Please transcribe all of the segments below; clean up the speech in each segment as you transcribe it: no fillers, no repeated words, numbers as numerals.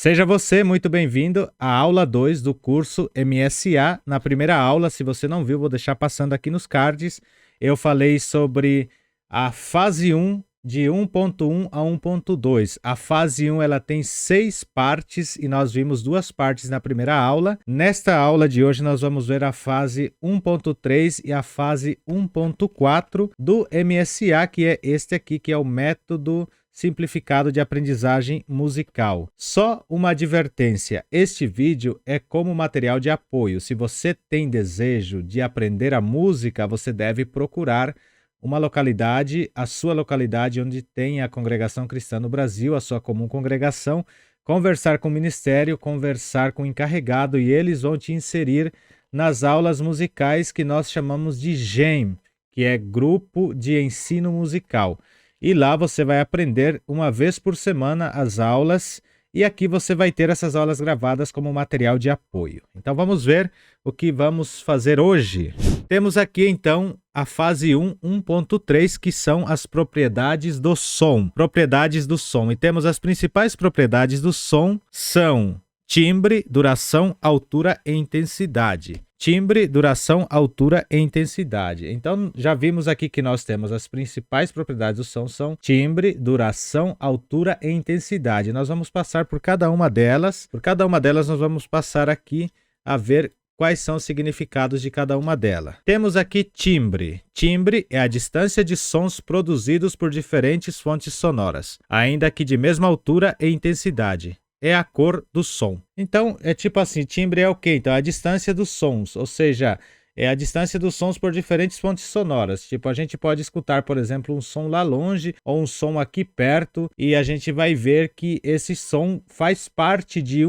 Seja você muito bem-vindo à aula 2 do curso MSA. Na primeira aula, se você não viu, vou deixar passando aqui nos cards. Eu falei sobre a fase 1 de 1.1 a 1.2. A fase 1 ela tem 6 partes e nós vimos 2 partes na primeira aula. Nesta aula de hoje nós vamos ver a fase 1.3 e a fase 1.4 do MSA, que é este aqui, que é o método simplificado de aprendizagem musical. Só uma advertência, este vídeo é como material de apoio. Se você tem desejo de aprender a música, você deve procurar uma localidade, a sua localidade onde tem a congregação cristã no Brasil, a sua comum congregação, conversar com o ministério, conversar com o encarregado e eles vão te inserir nas aulas musicais que nós chamamos de GEM, que é Grupo de Ensino Musical. E lá você vai aprender uma vez por semana as aulas e aqui você vai ter essas aulas gravadas como material de apoio. Então vamos ver o que vamos fazer hoje. Temos aqui então a fase 1, 1.3, que são as propriedades do som. Propriedades do som. E temos as principais propriedades do som são timbre, duração, altura e intensidade. Timbre, duração, altura e intensidade. Então, já vimos aqui que nós temos as principais propriedades do som são timbre, duração, altura e intensidade. Nós vamos passar por cada uma delas. Por cada uma delas, nós vamos passar aqui a ver quais são os significados de cada uma delas. Temos aqui timbre. Timbre é a distância de sons produzidos por diferentes fontes sonoras, ainda que de mesma altura e intensidade. É a cor do som. Então, é tipo assim, timbre é o quê? Então, é a distância dos sons, ou seja, é a distância dos sons por diferentes fontes sonoras. Tipo, a gente pode escutar, por exemplo, um som lá longe ou um som aqui perto e a gente vai ver que esse som faz parte de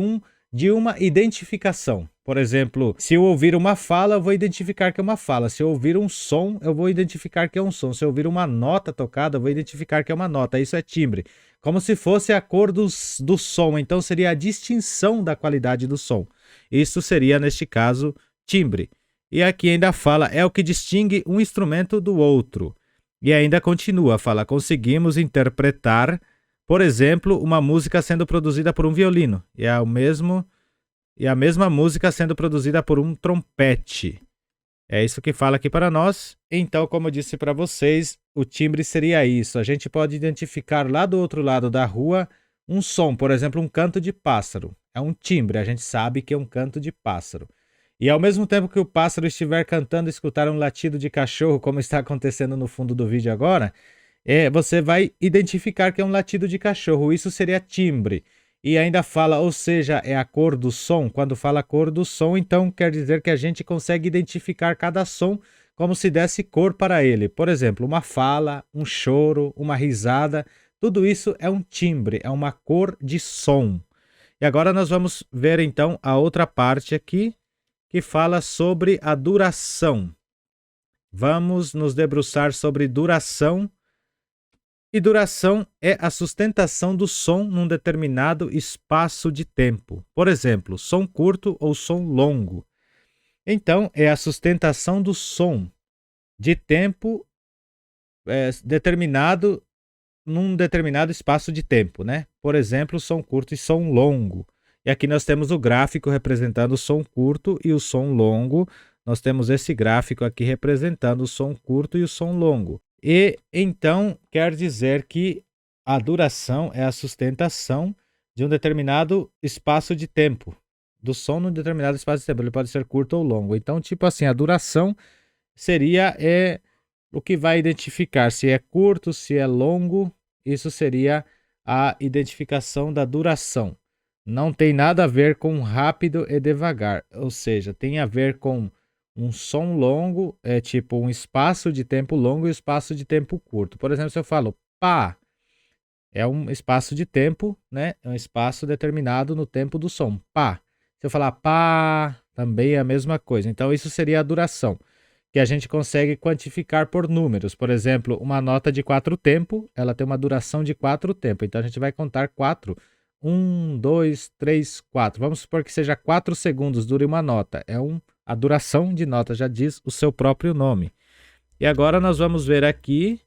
uma identificação. Por exemplo, se eu ouvir uma fala, eu vou identificar que é uma fala. Se eu ouvir um som, eu vou identificar que é um som. Se eu ouvir uma nota tocada, eu vou identificar que é uma nota. Isso é timbre. Como se fosse a cor do som. Então, seria a distinção da qualidade do som. Isso seria, neste caso, timbre. E aqui ainda fala, é o que distingue um instrumento do outro. E ainda continua, fala, conseguimos interpretar, por exemplo, uma música sendo produzida por um violino. E a mesma música sendo produzida por um trompete. É isso que fala aqui para nós. Então, como eu disse para vocês, o timbre seria isso. A gente pode identificar lá do outro lado da rua um som, por exemplo, um canto de pássaro. É um timbre, a gente sabe que é um canto de pássaro. E ao mesmo tempo que o pássaro estiver cantando, escutar um latido de cachorro, como está acontecendo no fundo do vídeo agora, você vai identificar que é um latido de cachorro. Isso seria timbre. E ainda fala, ou seja, é a cor do som. Quando fala cor do som, então quer dizer que a gente consegue identificar cada som como se desse cor para ele. Por exemplo, uma fala, um choro, uma risada, tudo isso é um timbre, é uma cor de som. E agora nós vamos ver então a outra parte aqui, que fala sobre a duração. Vamos nos debruçar sobre duração. E duração é a sustentação do som num determinado espaço de tempo. Por exemplo, som curto ou som longo. Então, é a sustentação do som de tempo determinado num determinado espaço de tempo, né? Por exemplo, som curto e som longo. E aqui nós temos o gráfico representando o som curto e o som longo. Nós temos esse gráfico aqui representando o som curto e o som longo. E então quer dizer que a duração é a sustentação de um determinado espaço de tempo, do som num determinado espaço de tempo. Ele pode ser curto ou longo. Então, tipo assim, a duração seria o que vai identificar se é curto, se é longo. Isso seria a identificação da duração. Não tem nada a ver com rápido e devagar, ou seja, tem a ver com um som longo, é tipo um espaço de tempo longo e um espaço de tempo curto. Por exemplo, se eu falo pá, é um espaço de tempo, né? É um espaço determinado no tempo do som. Pá. Se eu falar pá, também é a mesma coisa. Então, isso seria a duração, que a gente consegue quantificar por números. Por exemplo, uma nota de 4 tempo, ela tem uma duração de 4 tempo. Então, a gente vai contar 4. 1, 2, 3, 4. Vamos supor que seja 4 segundos, dure uma nota. A duração de nota já diz o seu próprio nome. E agora nós vamos ver aqui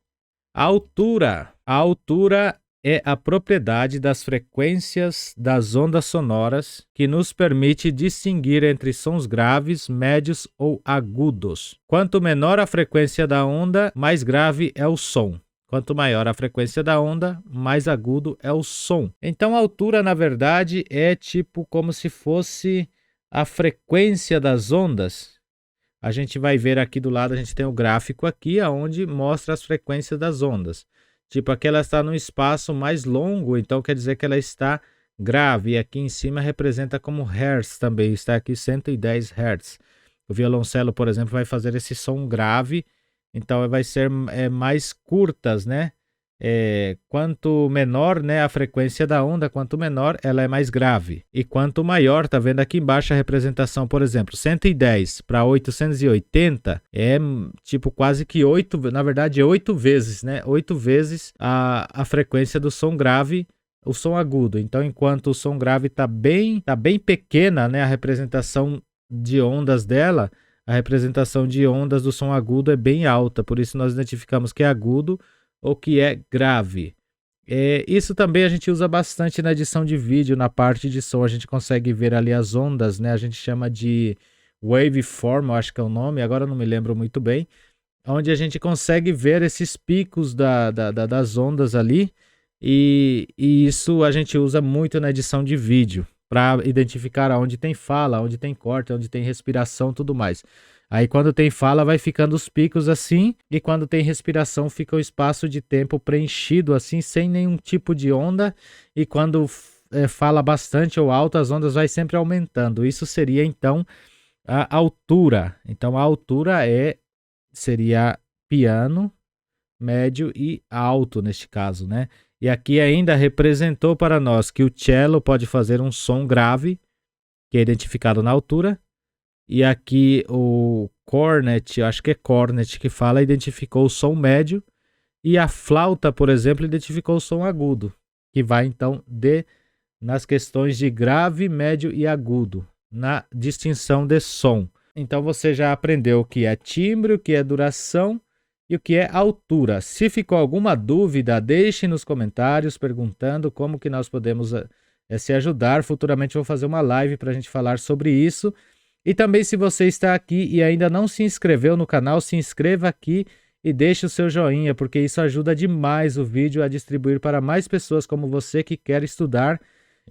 a altura. A altura é a propriedade das frequências das ondas sonoras que nos permite distinguir entre sons graves, médios ou agudos. Quanto menor a frequência da onda, mais grave é o som. Quanto maior a frequência da onda, mais agudo é o som. Então a altura, na verdade, é tipo como se fosse a frequência das ondas. A gente vai ver aqui do lado, a gente tem o gráfico aqui, onde mostra as frequências das ondas. Tipo, aqui ela está num espaço mais longo, então quer dizer que ela está grave. E aqui em cima representa como hertz também, está aqui 110 hertz. O violoncelo, por exemplo, vai fazer esse som grave, então vai ser mais curtas, né? Quanto menor, né, a frequência da onda, quanto menor ela é mais grave. E quanto maior, tá vendo aqui embaixo a representação, por exemplo, 110 para 880 é tipo quase que 8, na verdade 8 vezes, né? 8 vezes a frequência do som grave, o som agudo. Então, enquanto o som grave tá bem pequena, né, a representação de ondas dela, a representação de ondas do som agudo é bem alta, por isso nós identificamos que é agudo ou que é grave. Isso também a gente usa bastante na edição de vídeo, na parte de som, a gente consegue ver ali as ondas, né? A gente chama de waveform, eu acho que é o nome, agora eu não me lembro muito bem, onde a gente consegue ver esses picos das ondas ali, e isso a gente usa muito na edição de vídeo, para identificar onde tem fala, onde tem corte, onde tem respiração, tudo mais. Aí quando tem fala vai ficando os picos assim, e quando tem respiração fica o espaço de tempo preenchido assim, sem nenhum tipo de onda, e quando fala bastante ou alto, as ondas vai sempre aumentando. Isso seria então a altura. Então a altura seria piano, médio e alto neste caso, né? E aqui ainda representou para nós que o cello pode fazer um som grave, que é identificado na altura. E aqui o cornet, acho que é cornet que fala, identificou o som médio. E a flauta, por exemplo, identificou o som agudo, que vai então nas questões de grave, médio e agudo, na distinção de som. Então você já aprendeu o que é timbre, o que é duração e o que é altura. Se ficou alguma dúvida, deixe nos comentários perguntando como que nós podemos se ajudar. Futuramente eu vou fazer uma live para a gente falar sobre isso. E também, se você está aqui e ainda não se inscreveu no canal, se inscreva aqui e deixe o seu joinha, porque isso ajuda demais o vídeo a distribuir para mais pessoas como você que quer estudar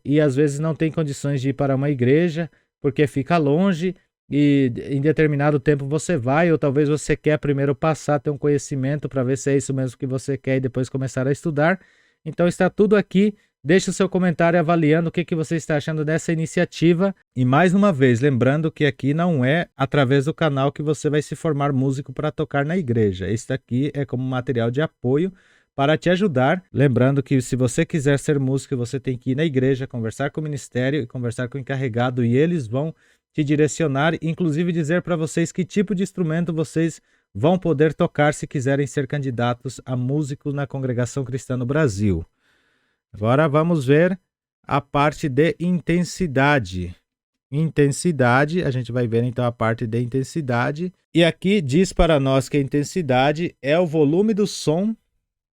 e às vezes não tem condições de ir para uma igreja porque fica longe e em determinado tempo você vai, ou talvez você quer primeiro passar, ter um conhecimento para ver se é isso mesmo que você quer e depois começar a estudar. Então está tudo aqui. Deixe o seu comentário avaliando o que você está achando dessa iniciativa. E mais uma vez, lembrando que aqui não é através do canal que você vai se formar músico para tocar na igreja. Este aqui é como material de apoio para te ajudar. Lembrando que se você quiser ser músico, você tem que ir na igreja, conversar com o ministério e conversar com o encarregado, e eles vão te direcionar, inclusive dizer para vocês que tipo de instrumento vocês vão poder tocar se quiserem ser candidatos a músicos na Congregação Cristã no Brasil. Agora vamos ver a parte de intensidade. Intensidade, a gente vai ver então a parte de intensidade. E aqui diz para nós que a intensidade é o volume do som.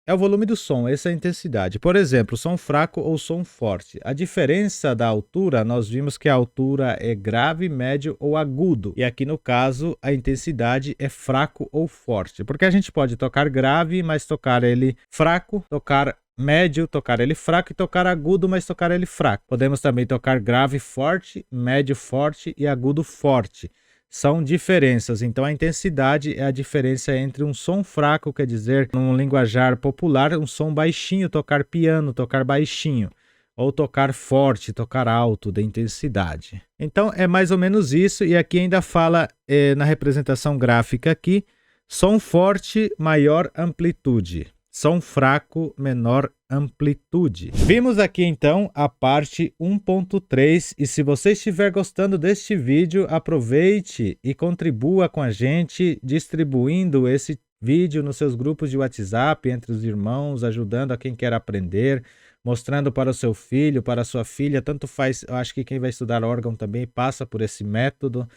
É o volume do som, essa é a intensidade. Por exemplo, som fraco ou som forte. A diferença da altura, nós vimos que a altura é grave, médio ou agudo. E aqui no caso, a intensidade é fraco ou forte. Porque a gente pode tocar grave, mas tocar ele fraco, tocar médio, tocar ele fraco, e tocar agudo, mas tocar ele fraco. Podemos também tocar grave forte, médio forte e agudo forte. São diferenças. Então a intensidade é a diferença entre um som fraco, quer dizer, num linguajar popular, um som baixinho, tocar piano, tocar baixinho, ou tocar forte, tocar alto, da intensidade. Então é mais ou menos isso, e aqui ainda fala na representação gráfica aqui, som forte, maior amplitude. Som fraco, menor amplitude. Vimos aqui então a parte 1.3, e se você estiver gostando deste vídeo, aproveite e contribua com a gente distribuindo esse vídeo nos seus grupos de WhatsApp, entre os irmãos, ajudando a quem quer aprender, mostrando para o seu filho, para a sua filha, tanto faz. Eu acho que quem vai estudar órgão também passa por esse método.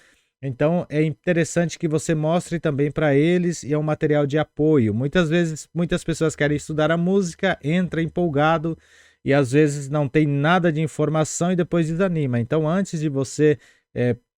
Então é interessante que você mostre também para eles e é um material de apoio. Muitas vezes, muitas pessoas querem estudar a música, entra empolgado e às vezes não tem nada de informação e depois desanima. Então, antes de você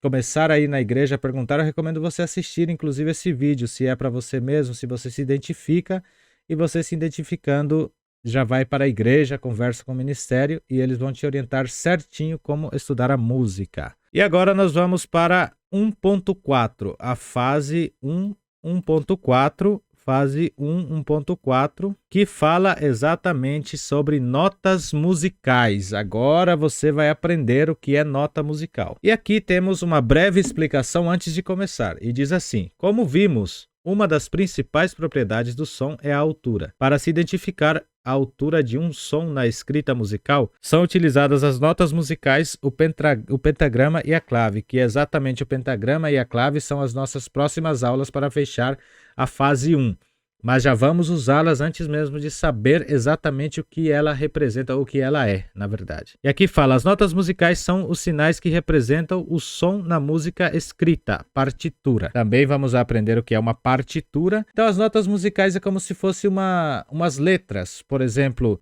começar a ir na igreja a perguntar, eu recomendo você assistir inclusive esse vídeo, se é para você mesmo, se você se identifica, e você se identificando já vai para a igreja, conversa com o ministério e eles vão te orientar certinho como estudar a música. E agora nós vamos para 1.4, a fase 1, 1.4, fase 1, 1.4, que fala exatamente sobre notas musicais. Agora você vai aprender o que é nota musical. E aqui temos uma breve explicação antes de começar, e diz assim: como vimos, uma das principais propriedades do som é a altura. Para se identificar a altura de um som na escrita musical, são utilizadas as notas musicais, o pentagrama e a clave, que exatamente o pentagrama e a clave são as nossas próximas aulas para fechar a fase 1. Mas já vamos usá-las antes mesmo de saber exatamente o que ela representa, ou o que ela é, na verdade. E aqui fala, as notas musicais são os sinais que representam o som na música escrita, partitura. Também vamos aprender o que é uma partitura. Então as notas musicais é como se fosse umas letras. Por exemplo,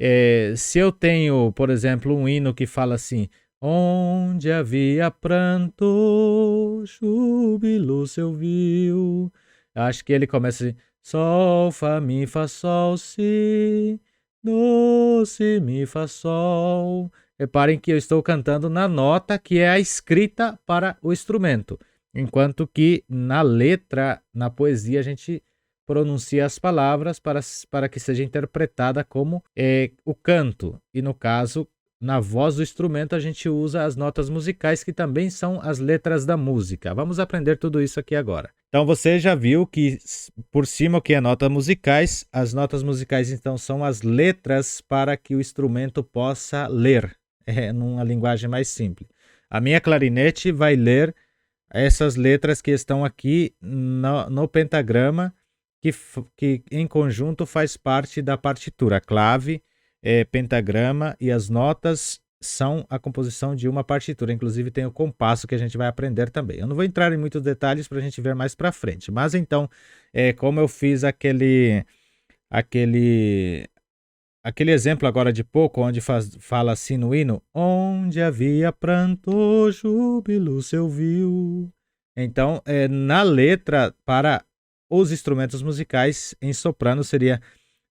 se eu tenho, por exemplo, um hino que fala assim: onde havia pranto, júbilo se ouviu. Acho que ele começa assim: sol, fá, mi, fá, sol, si, do, si, mi, fá, sol. Reparem que eu estou cantando na nota que é a escrita para o instrumento, enquanto que na letra, na poesia, a gente pronuncia as palavras para que seja interpretada como o canto. E no caso, na voz do instrumento, a gente usa as notas musicais, que também são as letras da música. Vamos aprender tudo isso aqui agora. Então você já viu que por cima o que é notas musicais. As notas musicais então são as letras para que o instrumento possa ler, numa linguagem mais simples. A minha clarinete vai ler essas letras que estão aqui no pentagrama, que em conjunto faz parte da partitura. A clave, pentagrama e as notas são a composição de uma partitura. Inclusive tem o compasso que a gente vai aprender também. Eu não vou entrar em muitos detalhes para a gente ver mais para frente. Mas então, como eu fiz aquele exemplo agora de pouco, onde fala assim no hino: onde havia pranto, júbilo se ouviu. Então, na letra, para os instrumentos musicais, em soprano seria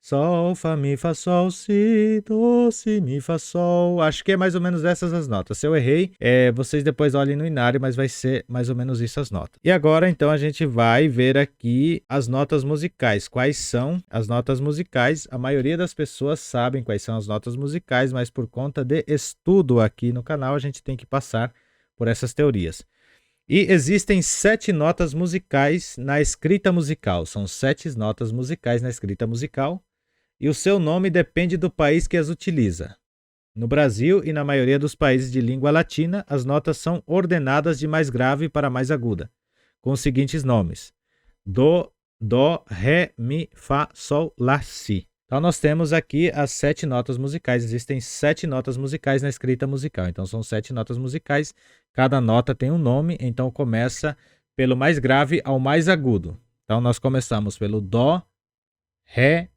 sol, fá, mi, fá, sol, si, do, si, mi, fá, sol. Acho que é mais ou menos essas as notas. Se eu errei, vocês depois olhem no inário, mas vai ser mais ou menos isso as notas. E agora, então, a gente vai ver aqui as notas musicais. Quais são as notas musicais? A maioria das pessoas sabem quais são as notas musicais, mas por conta de estudo aqui no canal, a gente tem que passar por essas teorias. E existem 7 notas musicais na escrita musical. São 7 notas musicais na escrita musical. E o seu nome depende do país que as utiliza. No Brasil e na maioria dos países de língua latina, as notas são ordenadas de mais grave para mais aguda, com os seguintes nomes: do, ré, mi, fá, sol, lá, si. Então nós temos aqui as 7 notas musicais. Existem 7 notas musicais na escrita musical. Então são 7 notas musicais. Cada nota tem um nome. Então começa pelo mais grave ao mais agudo. Então nós começamos pelo dó, ré,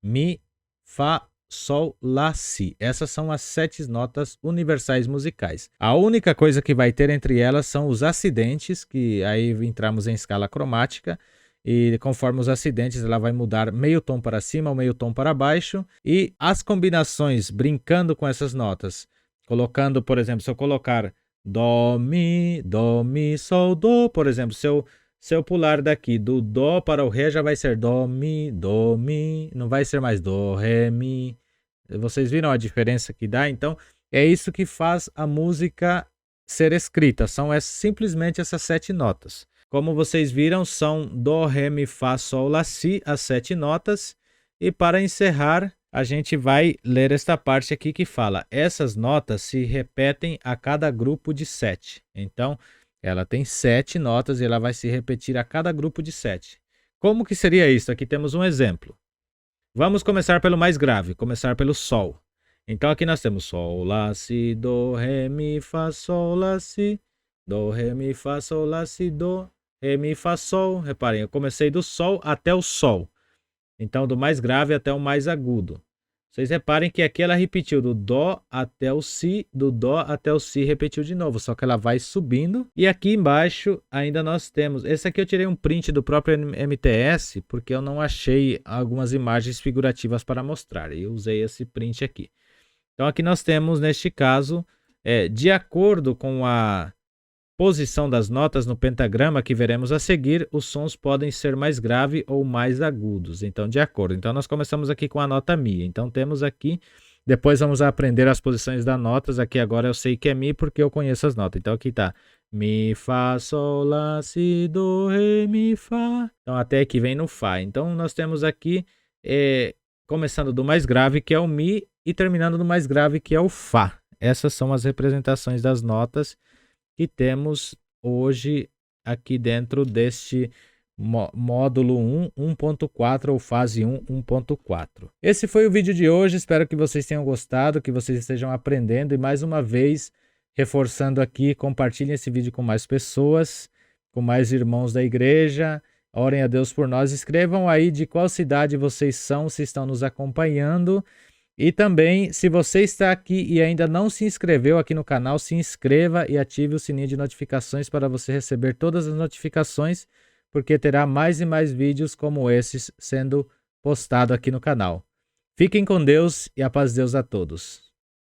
mi, fá, sol, lá, si. Essas são as 7 notas universais musicais. A única coisa que vai ter entre elas são os acidentes, que aí entramos em escala cromática. E conforme os acidentes, ela vai mudar meio tom para cima ou meio tom para baixo. E as combinações, brincando com essas notas, colocando, por exemplo, se eu colocar dó, mi, sol, dó, por exemplo, se eu pular daqui do dó para o ré, já vai ser dó, mi, não vai ser mais dó, ré, mi. Vocês viram a diferença que dá? Então, é isso que faz a música ser escrita. São simplesmente essas 7 notas. Como vocês viram, são dó, ré, mi, fá, sol, lá, si, as 7 notas. E para encerrar, a gente vai ler esta parte aqui que fala: essas notas se repetem a cada grupo de 7. Então, ela tem 7 notas e ela vai se repetir a cada grupo de 7. Como que seria isso? Aqui temos um exemplo. Vamos começar pelo mais grave, começar pelo sol. Então aqui nós temos sol, lá, si, do, ré, mi, fá, sol, lá, si. Do, ré, mi, fá, sol, lá, si, do, ré, mi, fá, sol. Reparem, eu comecei do sol até o sol. Então, do mais grave até o mais agudo. Vocês reparem que aqui ela repetiu do dó até o si, do dó até o si repetiu de novo, só que ela vai subindo. E aqui embaixo ainda nós temos, esse aqui eu tirei um print do próprio MTS, porque eu não achei algumas imagens figurativas para mostrar, e eu usei esse print aqui. Então aqui nós temos, neste caso, de acordo com a posição das notas no pentagrama que veremos a seguir, os sons podem ser mais graves ou mais agudos. Então, de acordo. Então, nós começamos aqui com a nota Mi. Então, temos aqui, depois vamos aprender as posições das notas. Aqui agora eu sei que é Mi porque eu conheço as notas. Então, aqui está Mi, Fá, Sol, Lá, Si, Do, Ré, Mi, Fá. Então, até aqui vem no Fá. Então, nós temos aqui, começando do mais grave, que é o Mi, e terminando do mais grave, que é o Fá. Essas são as representações das notas que temos hoje aqui dentro deste módulo 1, 1.4 ou fase 1, 1.4. Esse foi o vídeo de hoje, espero que vocês tenham gostado, que vocês estejam aprendendo e mais uma vez, reforçando aqui, compartilhem esse vídeo com mais pessoas, com mais irmãos da igreja, orem a Deus por nós, escrevam aí de qual cidade vocês são, se estão nos acompanhando. E também, se você está aqui e ainda não se inscreveu aqui no canal, se inscreva e ative o sininho de notificações para você receber todas as notificações, porque terá mais e mais vídeos como esses sendo postado aqui no canal. Fiquem com Deus e a paz de Deus a todos.